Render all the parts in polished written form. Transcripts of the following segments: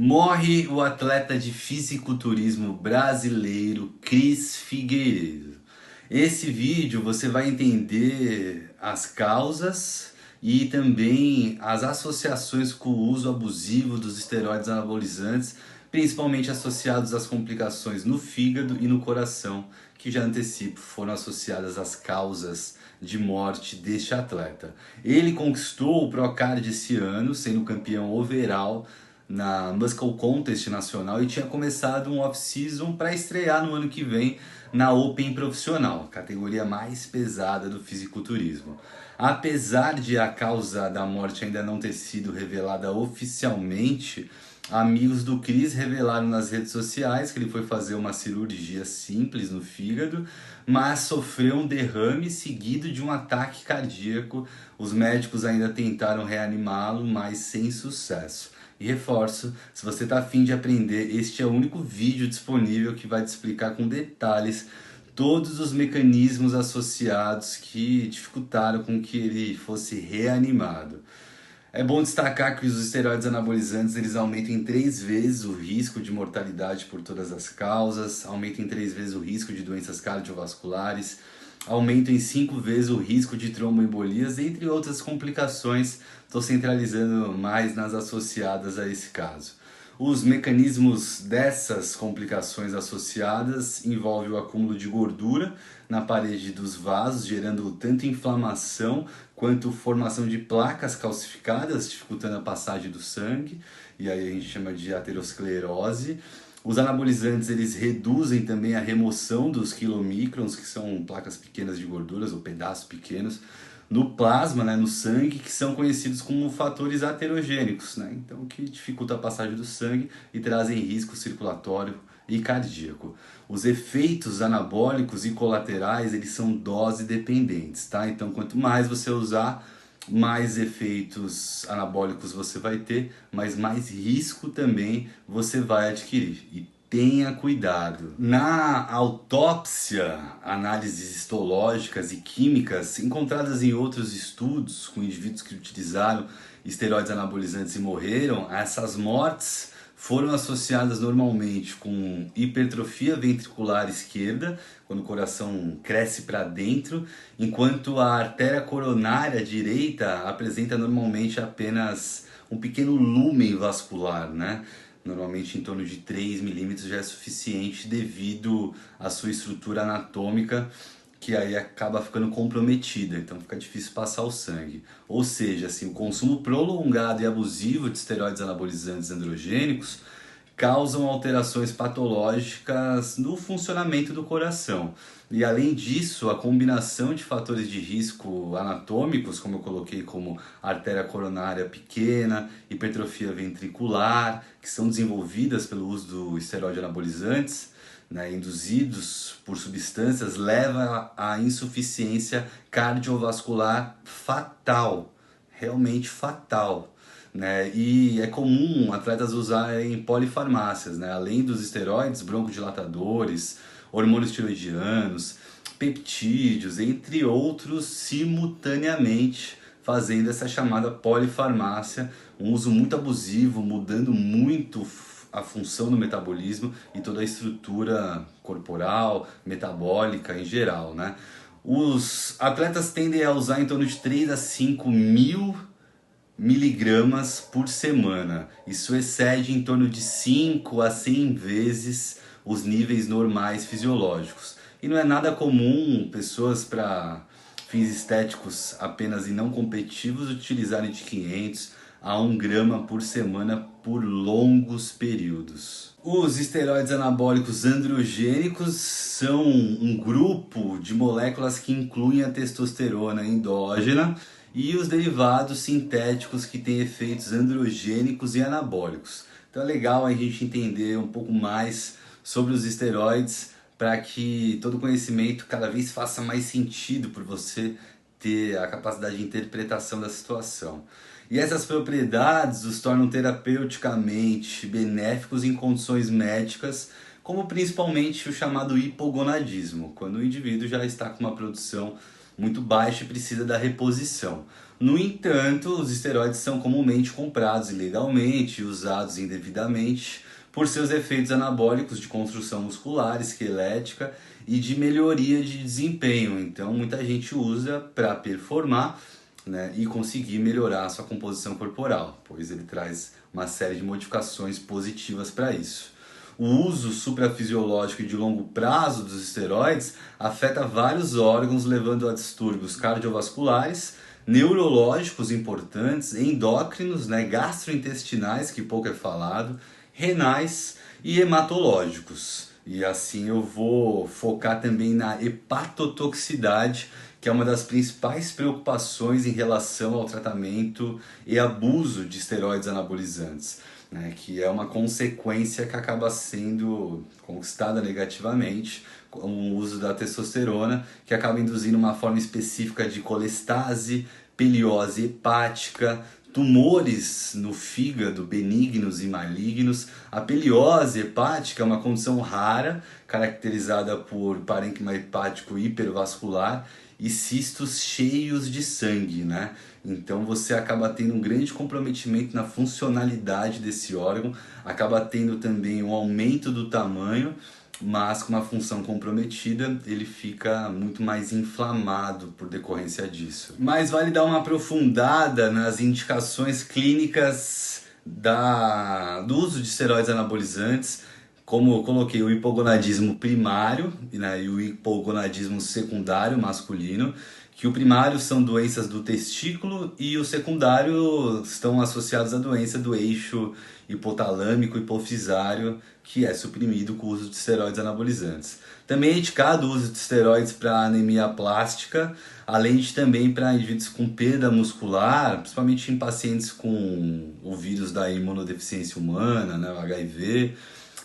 Morre o atleta de fisiculturismo brasileiro Cris Figueiredo. Esse vídeo você vai entender as causas e também as associações com o uso abusivo dos esteroides anabolizantes, principalmente associados às complicações no fígado e no coração, que já antecipo foram associadas às causas de morte deste atleta. Ele conquistou o Procard esse ano, sendo campeão overall na Muscle Contest nacional, e tinha começado um off-season para estrear no ano que vem na Open Profissional, categoria mais pesada do fisiculturismo. Apesar de a causa da morte ainda não ter sido revelada oficialmente, amigos do Cris revelaram nas redes sociais que ele foi fazer uma cirurgia simples no fígado, mas sofreu um derrame seguido de um ataque cardíaco. Os médicos ainda tentaram reanimá-lo, mas sem sucesso. E reforço, se você está afim de aprender, este é o único vídeo disponível que vai te explicar com detalhes todos os mecanismos associados que dificultaram com que ele fosse reanimado. É bom destacar que os esteroides anabolizantes eles aumentam em 3 vezes o risco de mortalidade por todas as causas, aumentam em 3 vezes o risco de doenças cardiovasculares, aumentam em 5 vezes o risco de tromboembolias, entre outras complicações. Estou centralizando mais nas associadas a esse caso. Os mecanismos dessas complicações associadas envolvem o acúmulo de gordura na parede dos vasos, gerando tanto inflamação quanto formação de placas calcificadas, dificultando a passagem do sangue, e aí a gente chama de aterosclerose. Os anabolizantes eles reduzem também a remoção dos quilomicrons, que são placas pequenas de gorduras ou pedaços pequenos, no plasma, no sangue, que são conhecidos como fatores aterogênicos, então que dificultam a passagem do sangue e trazem risco circulatório e cardíaco. Os efeitos anabólicos e colaterais eles são dose dependentes, então quanto mais você usar, mais efeitos anabólicos você vai ter, mas mais risco também você vai adquirir. E tenha cuidado. Na autópsia, análises histológicas e químicas encontradas em outros estudos com indivíduos que utilizaram esteroides anabolizantes e morreram, essas mortes foram associadas normalmente com hipertrofia ventricular esquerda, quando o coração cresce para dentro, enquanto a artéria coronária direita apresenta normalmente apenas um pequeno lúmen vascular, Normalmente em torno de 3 milímetros já é suficiente devido à sua estrutura anatômica, que aí acaba ficando comprometida, então fica difícil passar o sangue. Ou seja, assim, o consumo prolongado e abusivo de esteroides anabolizantes androgênicos causam alterações patológicas no funcionamento do coração. E além disso, a combinação de fatores de risco anatômicos, como eu coloquei, como artéria coronária pequena, hipertrofia ventricular, que são desenvolvidas pelo uso do esteroide anabolizantes, induzidos por substâncias, leva à insuficiência cardiovascular fatal, realmente fatal. E é comum atletas usarem polifarmácias, além dos esteroides, broncodilatadores, hormônios tiroidianos, peptídeos, entre outros, simultaneamente, fazendo essa chamada polifarmácia, um uso muito abusivo, mudando muito a função do metabolismo e toda a estrutura corporal, metabólica em geral. Os atletas tendem a usar em torno de 3 a 5 mil miligramas por semana. Isso excede em torno de 5 a 100 vezes os níveis normais fisiológicos. E não é nada comum pessoas para fins estéticos apenas e não competitivos utilizarem de 500 a 1 grama por semana por longos períodos. Os esteroides anabólicos androgênicos são um grupo de moléculas que incluem a testosterona endógena e os derivados sintéticos que têm efeitos androgênicos e anabólicos. Então é legal a gente entender um pouco mais sobre os esteroides para que todo conhecimento cada vez faça mais sentido por você ter a capacidade de interpretação da situação. E essas propriedades os tornam terapeuticamente benéficos em condições médicas, como principalmente o chamado hipogonadismo, quando o indivíduo já está com uma produção muito baixa e precisa da reposição. No entanto, os esteroides são comumente comprados ilegalmente e usados indevidamente por seus efeitos anabólicos de construção muscular, esquelética e de melhoria de desempenho. Então, muita gente usa para performar, né, e conseguir melhorar a sua composição corporal, pois ele traz uma série de modificações positivas para isso. O uso suprafisiológico e de longo prazo dos esteroides afeta vários órgãos, levando a distúrbios cardiovasculares, neurológicos importantes, endócrinos, né, gastrointestinais, que pouco é falado, renais e hematológicos. E assim eu vou focar também na hepatotoxicidade, que é uma das principais preocupações em relação ao tratamento e abuso de esteroides anabolizantes, né, que é uma consequência que acaba sendo conquistada negativamente com o uso da testosterona, que acaba induzindo uma forma específica de colestase, peliose hepática, tumores no fígado, benignos e malignos. A peliose hepática é uma condição rara, caracterizada por parênquima hepático hipervascular e cistos cheios de sangue, né? Então você acaba tendo um grande comprometimento na funcionalidade desse órgão, acaba tendo também um aumento do tamanho, mas com uma função comprometida, ele fica muito mais inflamado por decorrência disso. Mas vale dar uma aprofundada nas indicações clínicas do uso de esteroides anabolizantes, como eu coloquei o hipogonadismo primário, né, e o hipogonadismo secundário masculino, que o primário são doenças do testículo e o secundário estão associados à doença do eixo hipotalâmico hipofisário, que é suprimido com o uso de esteroides anabolizantes. Também é indicado o uso de esteroides para anemia plástica, além de também para indivíduos com perda muscular, principalmente em pacientes com o vírus da imunodeficiência humana, né, o HIV.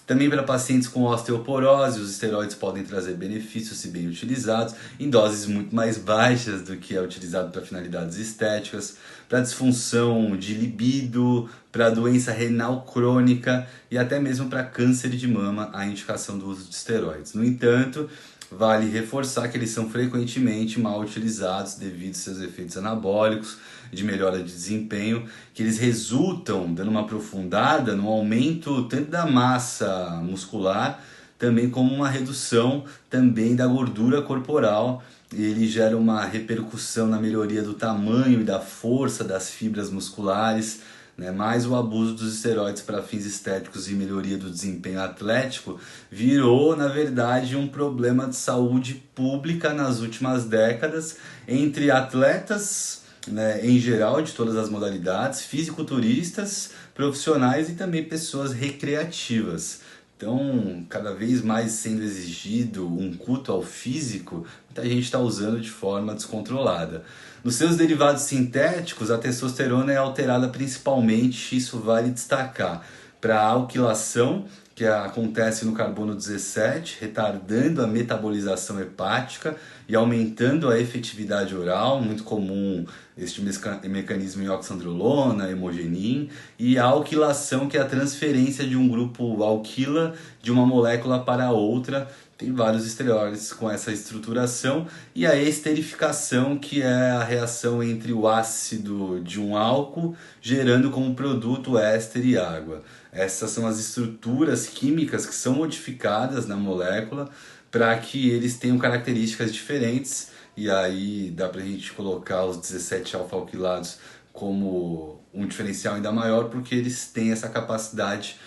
Também para pacientes com osteoporose, os esteroides podem trazer benefícios se bem utilizados, em doses muito mais baixas do que é utilizado para finalidades estéticas, para disfunção de libido, para doença renal crônica e até mesmo para câncer de mama, a indicação do uso de esteroides. No entanto, vale reforçar que eles são frequentemente mal utilizados devido aos seus efeitos anabólicos, de melhora de desempenho, que eles resultam, dando uma aprofundada, no aumento tanto da massa muscular, também como uma redução também da gordura corporal. Ele gera uma repercussão na melhoria do tamanho e da força das fibras musculares, né? Mas o abuso dos esteroides para fins estéticos e melhoria do desempenho atlético virou, na verdade, um problema de saúde pública nas últimas décadas entre atletas, né, em geral, de todas as modalidades, fisiculturistas, profissionais e também pessoas recreativas. Então, cada vez mais sendo exigido um culto ao físico, muita gente está usando de forma descontrolada. Nos seus derivados sintéticos, a testosterona é alterada principalmente, isso vale destacar, para a alquilação, que acontece no carbono 17, retardando a metabolização hepática e aumentando a efetividade oral, muito comum este mecanismo em oxandrolona, hemogenin, e a alquilação, que é a transferência de um grupo alquila de uma molécula para outra. Tem vários esteroides com essa estruturação, e a esterificação, que é a reação entre o ácido de um álcool, gerando como produto éster e água. Essas são as estruturas químicas que são modificadas na molécula para que eles tenham características diferentes, e aí dá para a gente colocar os 17 alfa-alquilados como um diferencial ainda maior, porque eles têm essa capacidade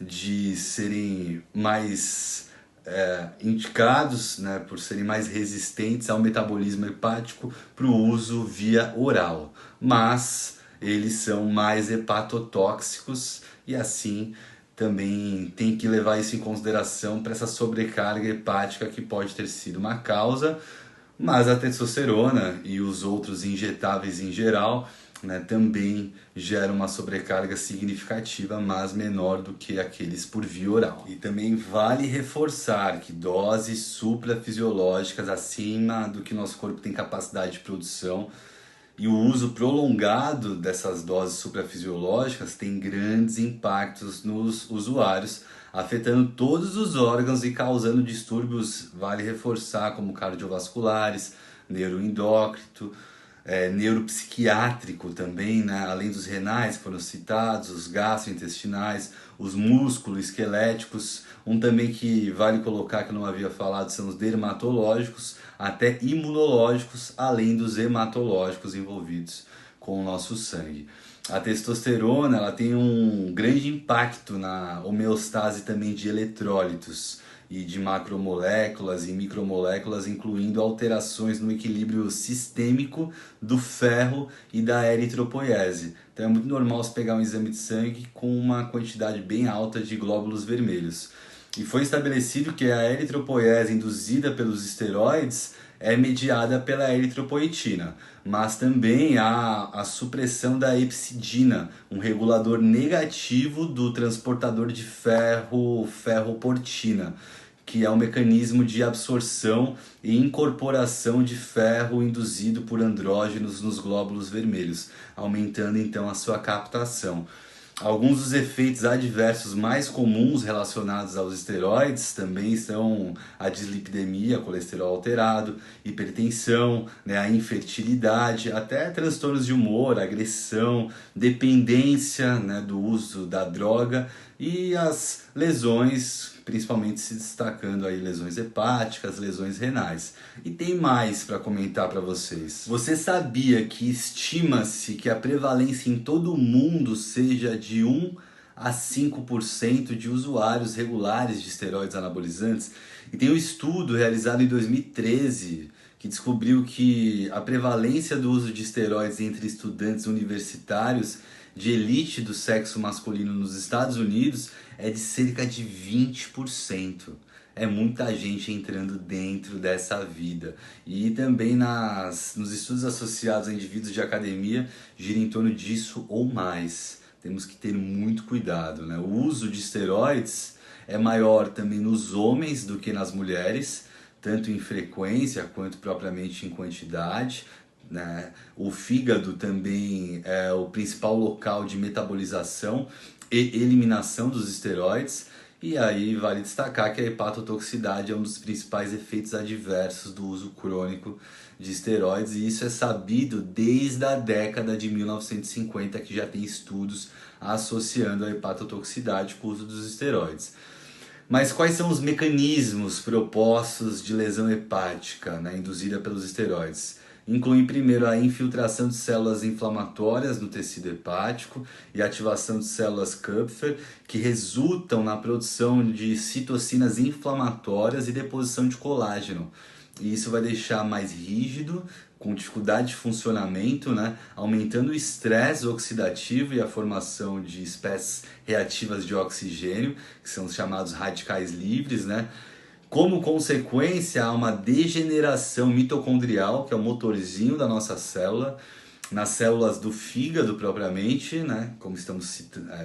de serem mais indicados, né, por serem mais resistentes ao metabolismo hepático para o uso via oral, mas eles são mais hepatotóxicos e assim também tem que levar isso em consideração para essa sobrecarga hepática que pode ter sido uma causa, mas a testosterona e os outros injetáveis em geral, né, também geram uma sobrecarga significativa, mas menor do que aqueles por via oral. E também vale reforçar que doses suprafisiológicas acima do que nosso corpo tem capacidade de produção e o uso prolongado dessas doses suprafisiológicas tem grandes impactos nos usuários, afetando todos os órgãos e causando distúrbios, vale reforçar, como cardiovasculares, neuroendócrino, neuropsiquiátrico também, né? Além dos renais que foram citados, os gastrointestinais, os músculos esqueléticos. Um também que vale colocar que eu não havia falado são os dermatológicos, até imunológicos, além dos hematológicos envolvidos com o nosso sangue. A testosterona ela tem um grande impacto na homeostase também de eletrólitos e de macromoléculas e micromoléculas, incluindo alterações no equilíbrio sistêmico do ferro e da eritropoiese. Então é muito normal você pegar um exame de sangue com uma quantidade bem alta de glóbulos vermelhos. E foi estabelecido que a eritropoiese induzida pelos esteroides é mediada pela eritropoetina, mas também há a supressão da epsidina, um regulador negativo do transportador de ferro, ferroportina, que é um mecanismo de absorção e incorporação de ferro induzido por andrógenos nos glóbulos vermelhos, aumentando então a sua captação. Alguns dos efeitos adversos mais comuns relacionados aos esteroides também são a dislipidemia, colesterol alterado, hipertensão, né, a infertilidade, até transtornos de humor, agressão, dependência, né, do uso da droga e as lesões, principalmente se destacando aí lesões hepáticas, lesões renais. E tem mais para comentar para vocês. Você sabia que estima-se que a prevalência em todo o mundo seja de 1 a 5% de usuários regulares de esteroides anabolizantes? E tem um estudo realizado em 2013 que descobriu que a prevalência do uso de esteroides entre estudantes universitários de elite do sexo masculino nos Estados Unidos é de cerca de 20%. É muita gente entrando dentro dessa vida. E também nos estudos associados a indivíduos de academia gira em torno disso ou mais. Temos que ter muito cuidado, né? O uso de esteroides é maior também nos homens do que nas mulheres, tanto em frequência quanto propriamente em quantidade, né? O fígado também é o principal local de metabolização e eliminação dos esteroides. E aí vale destacar que a hepatotoxicidade é um dos principais efeitos adversos do uso crônico de esteroides, e isso é sabido desde a década de 1950, que já tem estudos associando a hepatotoxicidade com o uso dos esteroides. Mas quais são os mecanismos propostos de lesão hepática, né, induzida pelos esteroides? Incluem primeiro a infiltração de células inflamatórias no tecido hepático e a ativação de células Kupffer, que resultam na produção de citocinas inflamatórias e deposição de colágeno. E isso vai deixar mais rígido, com dificuldade de funcionamento, né? Aumentando o estresse oxidativo e a formação de espécies reativas de oxigênio, que são os chamados radicais livres, né? Como consequência, há uma degeneração mitocondrial, que é o motorzinho da nossa célula, nas células do fígado propriamente, né, como estamos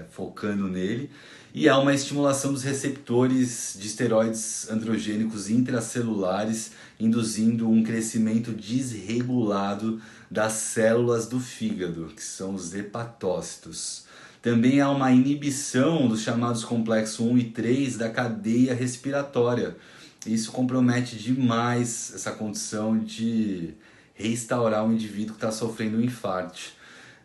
focando nele, e há uma estimulação dos receptores de esteroides androgênicos intracelulares, induzindo um crescimento desregulado das células do fígado, que são os hepatócitos. Também há uma inibição dos chamados complexos 1 e 3 da cadeia respiratória. Isso compromete demais essa condição de restaurar um indivíduo que está sofrendo um infarto.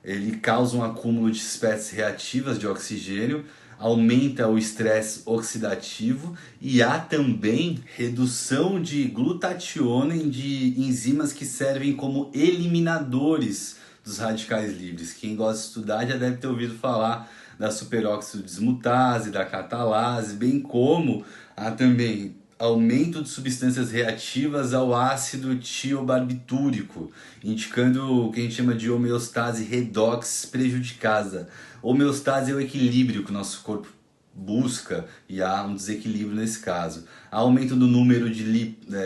Ele causa um acúmulo de espécies reativas de oxigênio, aumenta o estresse oxidativo e há também redução de glutationa e de enzimas que servem como eliminadores dos radicais livres. Quem gosta de estudar já deve ter ouvido falar da superóxido dismutase, da catalase, bem como há também aumento de substâncias reativas ao ácido tiobarbitúrico, indicando o que a gente chama de homeostase redox prejudicada. Homeostase é o equilíbrio que o nosso corpo busca e há um desequilíbrio nesse caso. Há aumento do número de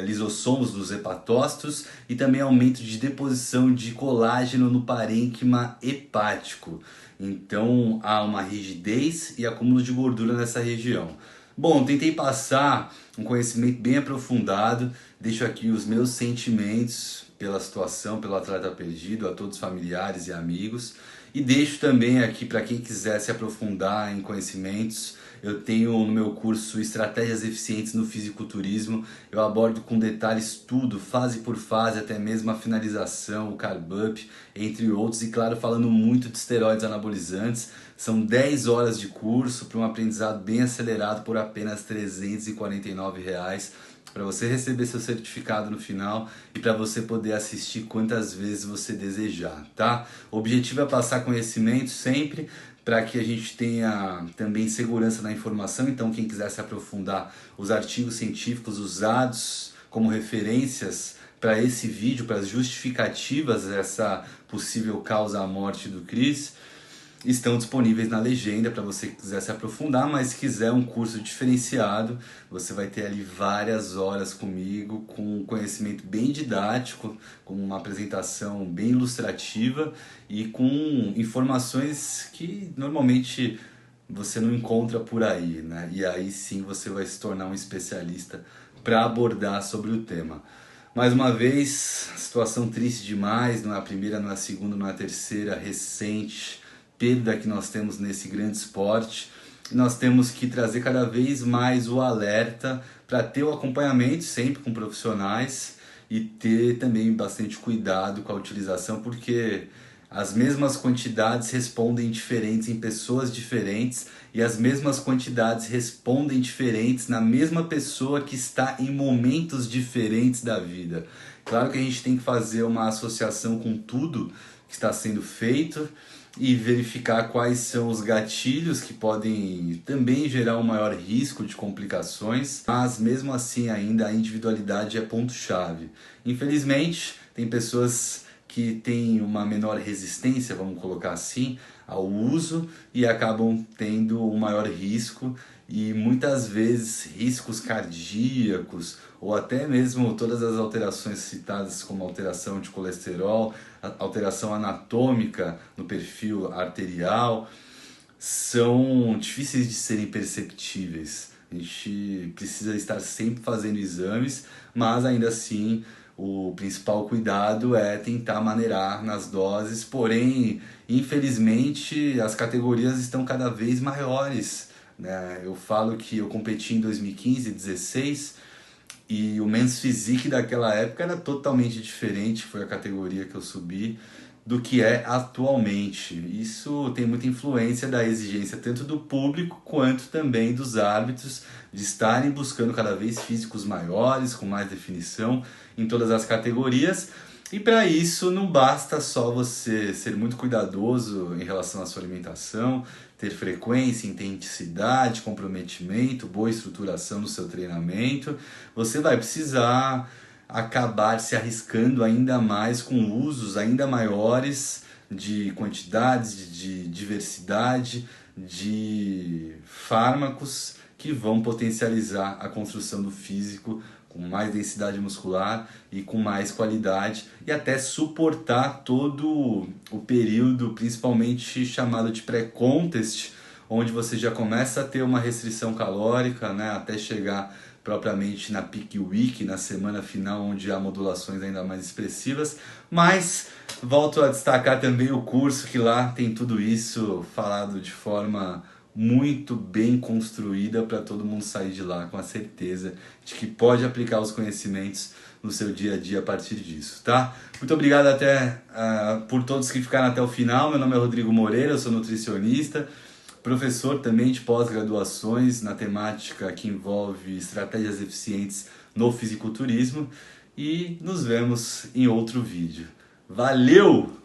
lisossomos dos hepatócitos e também aumento de deposição de colágeno no parênquima hepático. Então há uma rigidez e acúmulo de gordura nessa região. Bom, tentei passar um conhecimento bem aprofundado, deixo aqui os meus sentimentos pela situação, pelo atleta perdido, a todos os familiares e amigos, e deixo também aqui para quem quiser se aprofundar em conhecimentos, eu tenho no meu curso Estratégias Eficientes no Fisiculturismo, eu abordo com detalhes tudo, fase por fase, até mesmo a finalização, o carb up, entre outros, e claro, falando muito de esteroides anabolizantes. São 10 horas de curso para um aprendizado bem acelerado por apenas R$ 349, para você receber seu certificado no final e para você poder assistir quantas vezes você desejar, tá? O objetivo é passar conhecimento sempre, para que a gente tenha também segurança na informação. Então, quem quiser se aprofundar, os artigos científicos usados como referências para esse vídeo, para as justificativas dessa possível causa à morte do Chris, estão disponíveis na legenda para você que quiser se aprofundar, mas se quiser um curso diferenciado, você vai ter ali várias horas comigo, com conhecimento bem didático, com uma apresentação bem ilustrativa e com informações que normalmente você não encontra por aí, né? E aí sim você vai se tornar um especialista para abordar sobre o tema. Mais uma vez, situação triste demais, não é a primeira, não é a segunda, não é a terceira, recente perda que nós temos nesse grande esporte. Nós temos que trazer cada vez mais o alerta para ter o acompanhamento sempre com profissionais e ter também bastante cuidado com a utilização, porque as mesmas quantidades respondem diferentes em pessoas diferentes e as mesmas quantidades respondem diferentes na mesma pessoa que está em momentos diferentes da vida. Claro que a gente tem que fazer uma associação com tudo que está sendo feito e verificar quais são os gatilhos que podem também gerar um maior risco de complicações, mas mesmo assim ainda a individualidade é ponto-chave. Infelizmente, tem pessoas que têm uma menor resistência, vamos colocar assim, ao uso e acabam tendo um maior risco e muitas vezes riscos cardíacos ou até mesmo todas as alterações citadas como alteração de colesterol, alteração anatômica no perfil arterial, são difíceis de serem perceptíveis. A gente precisa estar sempre fazendo exames, mas ainda assim o principal cuidado é tentar maneirar nas doses, porém, infelizmente, as categorias estão cada vez maiores, né? Eu falo que eu competi em 2015 e 2016 e o Men's Physique daquela época era totalmente diferente, foi a categoria que eu subi, do que é atualmente. Isso tem muita influência da exigência tanto do público quanto também dos árbitros de estarem buscando cada vez físicos maiores, com mais definição em todas as categorias. E para isso não basta só você ser muito cuidadoso em relação à sua alimentação, ter frequência, intensidade, comprometimento, boa estruturação no seu treinamento. Você vai precisar acabar se arriscando ainda mais com usos ainda maiores de quantidades, de diversidade, de fármacos que vão potencializar a construção do físico com mais densidade muscular e com mais qualidade e até suportar todo o período, principalmente chamado de pré-contest, onde você já começa a ter uma restrição calórica, né, até chegar propriamente na peak week, na semana final, onde há modulações ainda mais expressivas, mas volto a destacar também o curso, que lá tem tudo isso falado de forma muito bem construída para todo mundo sair de lá com a certeza de que pode aplicar os conhecimentos no seu dia a dia a partir disso, tá? Muito obrigado por todos que ficaram até o final. Meu nome é Rodrigo Moreira, eu sou nutricionista, professor também de pós-graduações na temática que envolve estratégias eficientes no fisiculturismo e nos vemos em outro vídeo. Valeu!